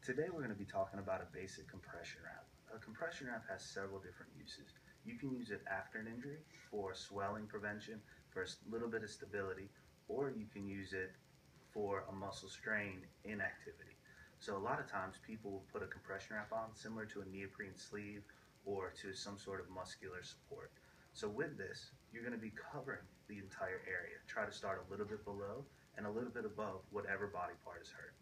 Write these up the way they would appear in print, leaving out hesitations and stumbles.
Today we're going to be talking about a basic compression wrap. A compression wrap has several different uses. You can use it after an injury for swelling prevention, for a little bit of stability, or you can use it for a muscle strain inactivity. So a lot of times people will put a compression wrap on similar to a neoprene sleeve or to some sort of muscular support. So with this, you're going to be covering the entire area. Try to start a little bit below and a little bit above whatever body part is hurt.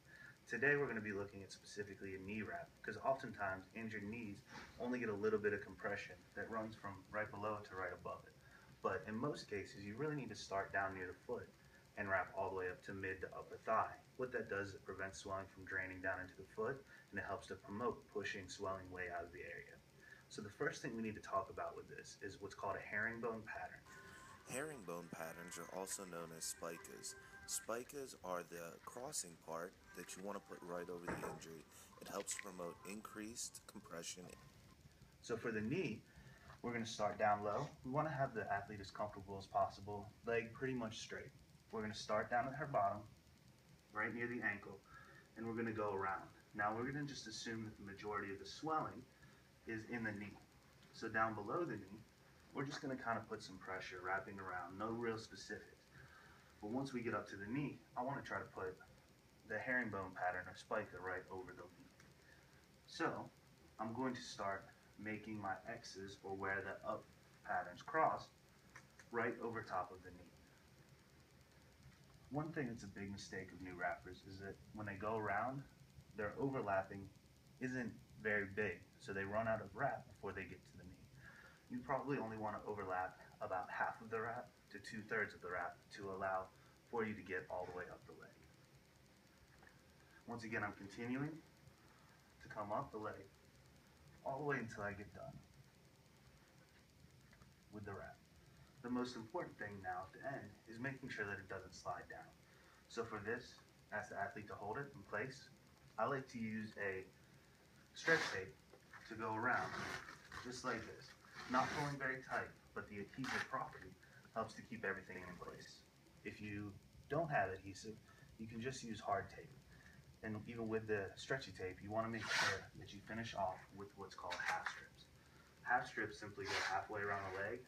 Today we're going to be looking at specifically a knee wrap because oftentimes injured knees only get a little bit of compression that runs from right below to right above it. But in most cases you really need to start down near the foot and wrap all the way up to mid to upper thigh. What that does is it prevents swelling from draining down into the foot, and it helps to promote pushing swelling way out of the area. So the first thing we need to talk about with this is what's called a herringbone pattern. Herringbone patterns are also known as spicas. Spicas are the crossing part that you want to put right over the injury. It helps promote increased compression. So for the knee, we're going to start down low. We want to have the athlete as comfortable as possible, leg pretty much straight. We're going to start down at her bottom, right near the ankle, and we're going to go around. Now we're going to just assume that the majority of the swelling is in the knee. So down below the knee, we're just going to kind of put some pressure wrapping around, no real specifics. But once we get up to the knee, I want to try to put the herringbone pattern or spica right over the knee. So I'm going to start making my X's, or where the up patterns cross, right over top of the knee. One thing that's a big mistake of new wrappers is that when they go around, their overlapping isn't very big, so they run out of wrap before they get to the knee. You probably only want to overlap about half of the wrap to 2/3 of the wrap to allow for you to get all the way up the leg. Once again, I'm continuing to come up the leg all the way until I get done with the wrap. The most important thing now at the end is making sure that it doesn't slide down. So for this, ask the athlete to hold it in place. I like to use a stretch tape to go around, just like this. Not pulling very tight, but the adhesive property helps to keep everything in place. If you don't have adhesive, you can just use hard tape. And even with the stretchy tape, you want to make sure that you finish off with what's called half strips. Half strips simply go halfway around the leg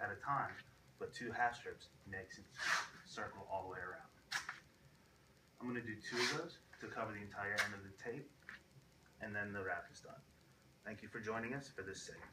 at a time, but 2 half strips makes it circle all the way around. I'm going to do 2 of those to cover the entire end of the tape, and then the wrap is done. Thank you for joining us for this segment.